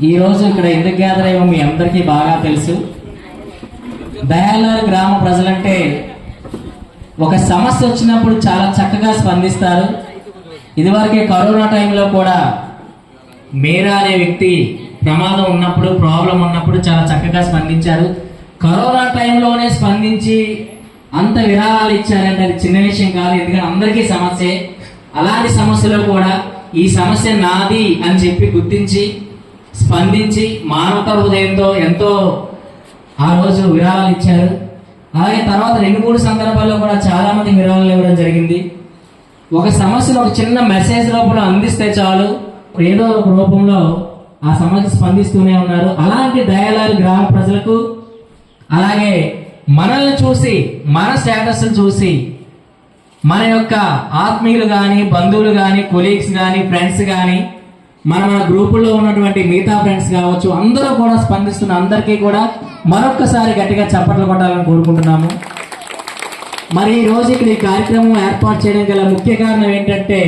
ఈరోజు ఇక్కడ ఎందుకు గ్యాదర్ అయ్యామో మీ అందరికీ బాగా తెలుసు. దయాలర్ గ్రామ ప్రజలంటే ఒక సమస్య వచ్చినప్పుడు చాలా చక్కగా స్పందిస్తారు. ఇదివరకే కరోనా టైంలో కూడా మీరా అనే వ్యక్తి ప్రమాదం ఉన్నప్పుడు, ప్రాబ్లం ఉన్నప్పుడు చాలా చక్కగా స్పందించారు. కరోనా టైంలోనే స్పందించి అంత విరాళాలు ఇచ్చారంటే అది చిన్న విషయం కాదు, ఎందుకంటే అందరికీ సమస్యే. అలాంటి సమస్యలో కూడా ఈ సమస్య నాది అని చెప్పి గుర్తించి స్పందించి మానవతా హృదయంతో ఎంతో ఆ రోజు విరాళాలు ఇచ్చారు. అలాగే తర్వాత 2-3 సందర్భాల్లో కూడా చాలా మంది విరాళాలు ఇవ్వడం జరిగింది. ఒక సమస్యను ఒక చిన్న మెసేజ్ రూపంలో అందిస్తే చాలు, ఏదో ఒక రూపంలో ఆ సమస్య స్పందిస్తూనే ఉన్నారు. అలాంటి దయాలర్ గ్రామ ప్రజలకు, అలాగే మనల్ని చూసి, మన స్టేటస్ చూసి మన యొక్క ఆత్మీయులు కానీ, బంధువులు కానీ, కొలీగ్స్ కానీ, ఫ్రెండ్స్ కానీ, మన గ్రూపుల్లో ఉన్నటువంటి మిగతా ఫ్రెండ్స్ కావచ్చు, అందరూ కూడా స్పందిస్తున్న అందరికీ కూడా మరొక్కసారి గట్టిగా చప్పట్లు కొట్టాలని కోరుకుంటున్నాము. మరి ఈ రోజు ఇక్కడ ఈ కార్యక్రమం ఏర్పాటు చేయడం గల ముఖ్య కారణం ఏంటంటే,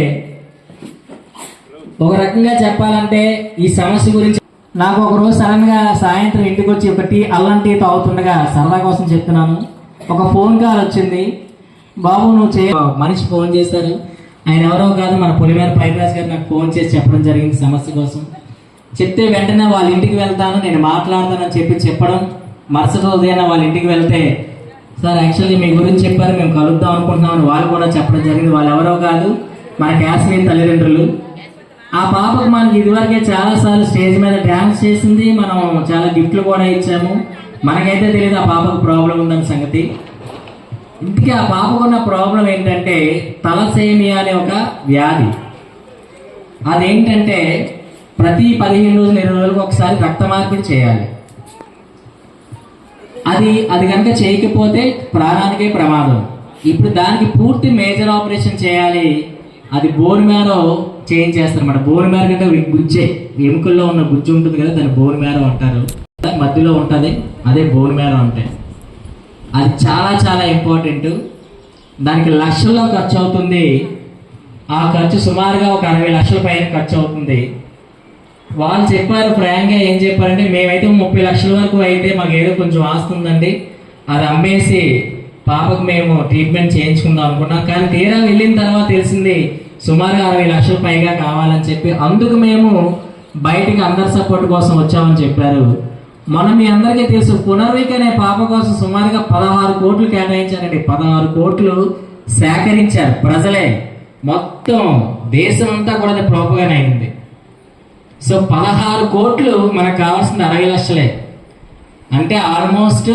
ఒక రకంగా చెప్పాలంటే ఈ సమస్య గురించి నాకు ఒక రోజు సడన్ గా సాయంత్రం ఇంటికి వచ్చి ఒక అల్లం టీ తాగుతుండగా సరదా కోసం చెప్తున్నాను, ఒక ఫోన్ కాల్ వచ్చింది. బాబు నువ్వు మనిషి ఫోన్ చేశారు, ఆయన ఎవరో కాదు, మన పొలిమేర పైరాజ్ గారు నాకు ఫోన్ చేసి చెప్పడం జరిగింది సమస్య కోసం. చెప్తే వెంటనే వాళ్ళ ఇంటికి వెళ్తాను, నేను మాట్లాడతానని చెప్పడం, మరుసటి రోజైనా వాళ్ళ ఇంటికి వెళ్తే, సార్ యాక్చువల్లీ మీ గురించి చెప్పారు, మేము కలుద్దాం అనుకుంటున్నామని వాళ్ళు కూడా చెప్పడం జరిగింది. వాళ్ళు ఎవరో కాదు, మన క్యాస్మీర్ తల్లిదండ్రులు. ఆ పాపకు మనకి ఇదివరకే చాలాసార్లు స్టేజ్ మీద డ్యాన్స్ చేసింది, మనం చాలా గిఫ్ట్లు కూడా ఇచ్చాము. మనకైతే తెలియదు ఆ పాపకు ప్రాబ్లం ఉందన్న సంగతి. ఇంతకీ ఆ పాపకున్న ప్రాబ్లం ఏంటంటే తలసేమియా అనే ఒక వ్యాధి. అదేంటంటే ప్రతి 15 రోజులు 20 రోజులకు ఒకసారి రక్త మార్పిడి చేయాలి. అది కనుక చేయకపోతే ప్రాణానికే ప్రమాదం. ఇప్పుడు దానికి పూర్తి మేజర్ ఆపరేషన్ చేయాలి. అది బోన్ మ్యారో చేంజ్ చేస్తారు అన్నమాట. బోన్ మ్యారో కంటే గుజ్జే, ఎముకల్లో ఉన్న గుజ్జు ఉంటుంది కదా, దాన్ని బోన్ మ్యారో అంటారు. మధ్యలో ఉంటుంది, అదే బోన్ మ్యారో అంటే. అది చాలా చాలా ఇంపార్టెంట్. దానికి లక్షల్లో ఖర్చు అవుతుంది. ఆ ఖర్చు సుమారుగా ఒక 60 లక్షల పైన ఖర్చు అవుతుంది. వాళ్ళు చెప్పారు, ఫ్రాంక్గా ఏం చెప్పారంటే, మేమైతే 30 లక్షల వరకు అయితే మాకు ఏదో కొంచెం ఆస్తుందండి, అది అమ్మేసి పాపకు మేము ట్రీట్మెంట్ చేయించుకుందాం అనుకున్నాం. కానీ తీరా వెళ్ళిన తర్వాత తెలిసింది సుమారుగా 60 లక్షల పైగా కావాలని చెప్పి, అందుకు మేము బయటికి అందరి సపోర్ట్ కోసం వచ్చామని చెప్పారు. మనం మీ అందరికీ తెలుసు, పునర్విక అనే పాప కోసం సుమారుగా 16 కోట్లు కేటాయించారండి. 16 కోట్లు సేకరించారు ప్రజలే, మొత్తం దేశం అంతా కూడా అది ప్రోపగానే అయింది. సో 16 కోట్లు మనకు కావాల్సింది 60 లక్షలే, అంటే ఆల్మోస్ట్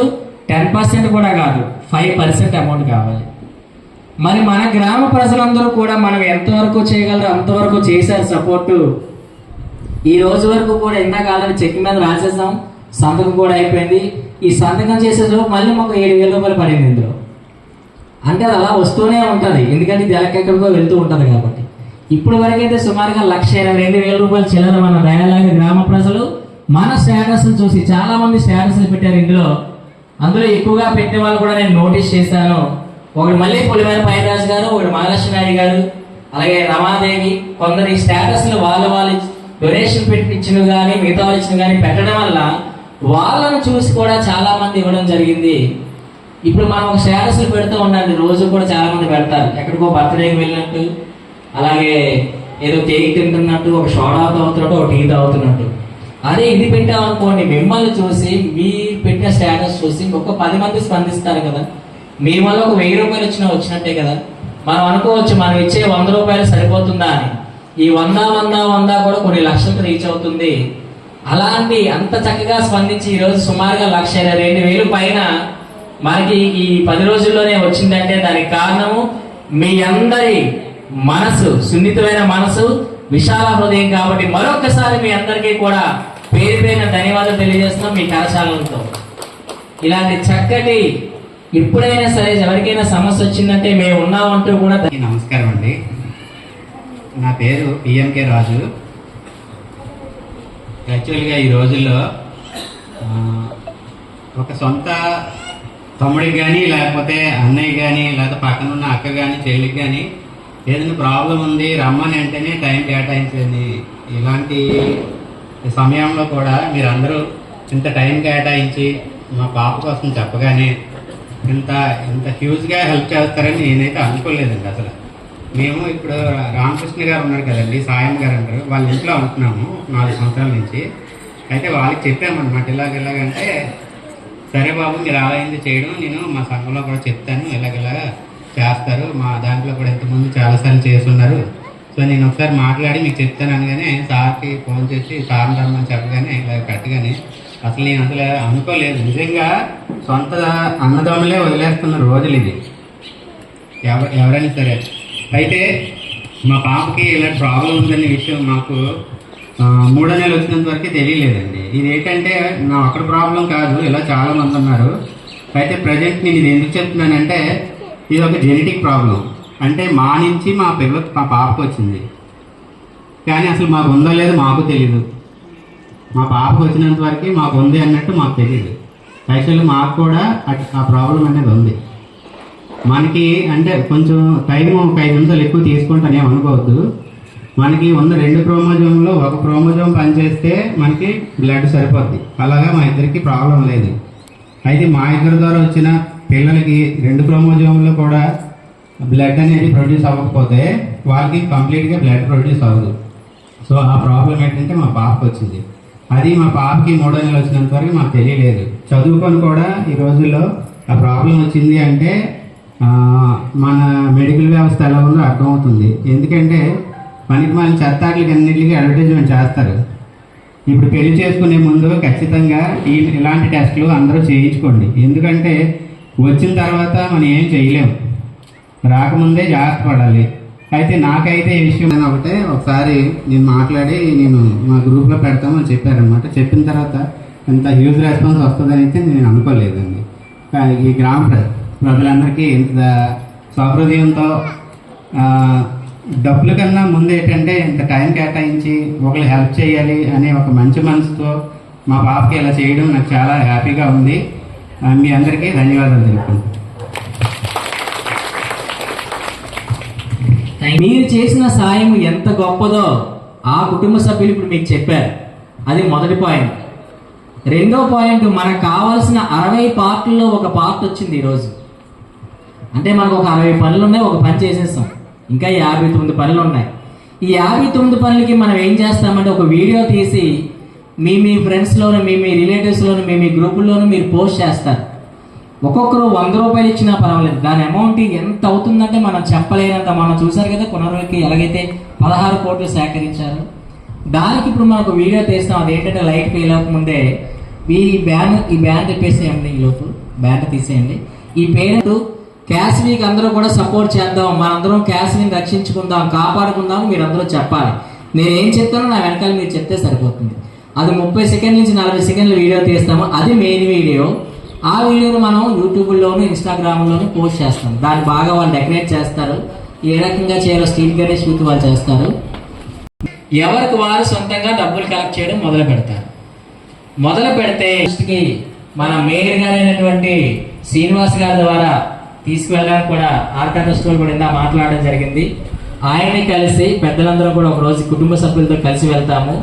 10% కూడా కాదు, 5% అమౌంట్ కావాలి. మరి మన గ్రామ ప్రజలందరూ కూడా మనం ఎంతవరకు చేయగలరో అంతవరకు చేశారు సపోర్టు. ఈ రోజు వరకు కూడా ఇందాక ఆల్రెడీ చెక్ మీద రాసేసాం, సంతకం కూడా అయిపోయింది. ఈ సంతకం చేసేటప్పుడు మళ్ళీ మాకు 7,000 రూపాయలు పడింది ఇందులో. అంటే అది అలా వస్తూనే ఉంటుంది, ఎందుకంటే ఇది ఎక్కడికో వెళ్తూ ఉంటుంది కాబట్టి. ఇప్పుడు వరకైతే సుమారుగా 1,82,000 రూపాయలు చిల్లర మన దయాలర్ గ్రామ ప్రజలు మన స్టేటస్ చూసి, చాలా మంది స్టేటస్లు పెట్టారు ఇందులో. అందులో ఎక్కువగా పెట్టే వాళ్ళు కూడా నేను నోటీస్ చేశాను. ఒకటి మళ్ళీ పొలిమేర పైరాజ్ గారు, ఒకటి మహాలక్ష్మి నాయుడు గారు, అలాగే రమాదేవి, కొందరు ఈ స్టేటస్లు వాళ్ళు డొనేషన్ పెట్టించిన కానీ మిగతా వాళ్ళు ఇచ్చిన కానీ పెట్టడం వల్ల వాళ్ళను చూసి కూడా చాలా మంది ఇవ్వడం జరిగింది. ఇప్పుడు మనం ఒక స్టేటస్లు పెడుతూ ఉండండి, రోజు కూడా చాలా మంది పెడతారు, ఎక్కడికో బర్త్డేకి వెళ్ళినట్టు, అలాగే ఏదో కేక్ తింటున్నట్టు, ఒక సోడా తాగుతున్నట్టు, ఒక టీ తాగుతున్నట్టు. అదే ఇది పెట్టామనుకోండి, మిమ్మల్ని చూసి, మీ పెట్టిన స్టేటస్ చూసి ఒక 10 మంది స్పందిస్తారు కదా, మీ వల్ల ఒక 1000 రూపాయలు వచ్చినట్టే కదా. మనం అనుకోవచ్చు మనం ఇచ్చే 100 రూపాయలు సరిపోతుందా అని. ఈ 100 కూడా కొన్ని లక్షలకు రీచ్ అవుతుంది. అలాంటి అంత చక్కగా స్పందించి ఈరోజు సుమారుగా 1,22,000 పైన మనకి ఈ 10 రోజుల్లోనే వచ్చిందంటే దానికి కారణము మీ అందరి మనసు, సున్నితమైన మనసు, విశాల హృదయం. కాబట్టి మరొకసారి మీ అందరికీ కూడా పేరు పేరున ధన్యవాదాలు తెలియజేస్తున్నాం మీ కరచాలనతో. ఇలాంటి చక్కటి, ఎప్పుడైనా సరే ఎవరికైనా సమస్య వచ్చిందంటే మేము ఉన్నామంటూ కూడా. నమస్కారం అండి, నా పేరు పిఎంకే రాజు. యాక్చువల్గా ఈ రోజుల్లో ఒక సొంత తమ్ముడికి కానీ, లేకపోతే అన్నయ్య కానీ, లేకపోతే పక్కన ఉన్న అక్క కానీ, చెల్లికి కానీ ఏదైనా ప్రాబ్లం ఉంది రమ్మని అంటేనే టైం కేటాయించేది. ఇలాంటి ఈ సమయంలో కూడా మీరందరూ ఇంత టైం కేటాయించి మా పాప కోసం చెప్పగానే ఇంత ఇంత హ్యూజ్గా హెల్ప్ చేస్తారని నేనైతే అనుకోలేదండి అసలు. మేము ఇప్పుడు రామకృష్ణ గారు ఉన్నారు కదండి, సాయం గారు అంటారు, వాళ్ళ ఇంట్లో ఉంటున్నాము 4 సంవత్సరాల నుంచి. అయితే వాళ్ళకి చెప్పామన్నమాట ఇలాగంటే, సరే బాబు మీరు అలా చేయడం, నేను మా సంఘంలో కూడా చెప్తాను, ఇలాగ చేస్తారు, మా దాంట్లో కూడా ఇంతకుముందు చాలాసార్లు చేస్తున్నారు, సో నేను ఒకసారి మాట్లాడి మీకు చెప్తాను అనగానే సార్కి ఫోన్ చేసి సార్ని రమ్మని చెప్పగానే ఇలా కట్టగానే అసలు నేను అసలు అనుకోలేదు. నిజంగా సొంత అన్నదమ్ములే వదిలేస్తున్న రోజులు ఇది ఎవరైనా సరే. అయితే మా పాపకి ఇలా ప్రాబ్లం ఉందనే విషయం మాకు 3వ నెల వచ్చినంత వరకు తెలియలేదండి. ఇది ఏంటంటే నా ఒక్కడి ప్రాబ్లం కాదు, ఇలా చాలా మంది ఉన్నారు. అయితే ప్రజెంట్ నేను ఇది ఎందుకు చెప్తున్నానంటే, ఇది ఒక జెనెటిక్ ప్రాబ్లం. అంటే మా నుంచి మా పాపకు వచ్చింది, కానీ అసలు మాకు ఉందో లేదో మాకు తెలీదు. మా పాపకు వచ్చినంత వరకు మాకు ఉంది అన్నట్టు మాకు తెలియదు. యాక్చువల్లీ మాకు కూడా ఆ ప్రాబ్లం అనేది ఉంది. మనకి అంటే కొంచెం టైం ఒక 5 నిమిషాలు ఎక్కువ తీసుకుంటానే అనుకోవద్దు. మనకి ఉన్న 2 క్రోమోజోమ్లో ఒక క్రోమోజోమ్ పనిచేస్తే మనకి బ్లడ్ సరిపోద్ది. అలాగా మా ఇద్దరికి ప్రాబ్లం లేదు. అయితే మా ఇద్దరి ద్వారా వచ్చిన పిల్లలకి 2 క్రోమోజోమ్లో కూడా బ్లడ్ అనేది ప్రొడ్యూస్ అవ్వకపోతే వాళ్ళకి కంప్లీట్గా బ్లడ్ ప్రొడ్యూస్ అవ్వదు. సో ఆ ప్రాబ్లం ఏంటంటే మా పాపకు వచ్చింది. అది మా పాపకి 3వ నెల వచ్చినంత వరకు మాకు తెలియలేదు. చదువుకొని కూడా ఈ రోజుల్లో ఆ ప్రాబ్లం వచ్చింది అంటే మన మెడికల్ వ్యవస్థ ఎలా ఉందో అర్థమవుతుంది. ఎందుకంటే మనకి మన చెత్తాట్లకి అన్నింటికి అడ్వర్టైజ్మెంట్ చేస్తారు. ఇప్పుడు పెళ్లి చేసుకునే ముందు ఖచ్చితంగా ఇలాంటి టెస్టులు అందరూ చేయించుకోండి. ఎందుకంటే వచ్చిన తర్వాత మనం ఏం చేయలేము, రాకముందే జాగ్రత్త పడాలి. అయితే నాకైతే ఈ విషయం ఒకసారి నేను మాట్లాడి నేను మా గ్రూప్లో పెడతామని చెప్పారనమాట. చెప్పిన తర్వాత ఇంత హ్యూజ్ రెస్పాన్స్ వస్తుందని అయితే నేను అనుకోలేదండి. ఈ గ్రామ ప్రజలందరికీ ఇంత సౌహృదయంతో డబ్బుల కన్నా ముందు ఏంటంటే ఇంత టైం కేటాయించి ఒకళ్ళు హెల్ప్ చేయాలి అనే ఒక మంచి మనసుతో మా పాపకి ఇలా చేయడం నాకు చాలా హ్యాపీగా ఉంది. మీ అందరికీ ధన్యవాదాలు తెలుపుకుంటాను. మీరు చేసిన సాయం ఎంత గొప్పదో ఆ కుటుంబ సభ్యులు ఇప్పుడు మీకు చెప్పారు. అది మొదటి పాయింట్. 2వ పాయింట్, మనకు కావాల్సిన 60 పార్ట్లలో ఒక పార్ట్ వచ్చింది ఈరోజు. అంటే మనకు ఒక 60 పనులు ఉన్నాయి, ఒక పని చేసేస్తాం, ఇంకా 59 పనులు ఉన్నాయి. ఈ 59 పనులకి మనం ఏం చేస్తామంటే ఒక వీడియో తీసి మీ ఫ్రెండ్స్లోను, మీ రిలేటివ్స్లోను, మీ గ్రూపుల్లోనూ మీరు పోస్ట్ చేస్తారు. ఒక్కొక్కరు 100 రూపాయలు ఇచ్చినా పర్వాలేదు. దాని అమౌంట్ ఎంత అవుతుందంటే మనం చెప్పలేనంత. మనం చూసారు కదా పునర్వకి ఎలాగైతే 16 కోట్లు సేకరించారు. దానికి ఇప్పుడు మనకు వీడియో తీస్తాం. అదేంటంటే లైట్ ఫెయిల్ అవ్వకముందే ఈ బ్యాన్ చెప్పేసేయండి, ఈ లోపు బ్యాన్ తీసేయండి. ఈ పేరెంట్ క్యాస్విక్ అందరూ కూడా సపోర్ట్ చేద్దాం, మనందరం క్యాస్విని రక్షించుకుందాం, కాపాడుకుందాం మీరందరూ చెప్పాలి. నేను ఏం చెప్తానో నా వెనకాల మీరు చెప్తే సరిపోతుంది. అది 30 సెకండ్ల నుంచి 40 సెకండ్ల వీడియో తీస్తాము. అది మెయిన్ వీడియో. ఆ వీడియోను మనం యూట్యూబ్లోను, ఇన్స్టాగ్రామ్లోను పోస్ట్ చేస్తాం. దాన్ని బాగా వాళ్ళు డెకరేట్ చేస్తారు. ఏ రకంగా చేయాలో స్టీల్ గణేష్ విత్ వాళ్ళు చేస్తారు. ఎవరికి వారు సొంతంగా డబ్బులు కలెక్ట్ చేయడం మొదలు పెడతారు. మొదలు పెడితే మన మేయర్ గారైనటువంటి శ్రీనివాస్ గారి ద్వారా తీసుకువెళ్ళడానికి కూడా ఆర్కాస్ట్ కూడా ఇందా మాట్లాడడం జరిగింది. ఆయన్ని కలిసి పెద్దలందరూ కూడా ఒక రోజు కుటుంబ సభ్యులతో కలిసి వెళ్తాము.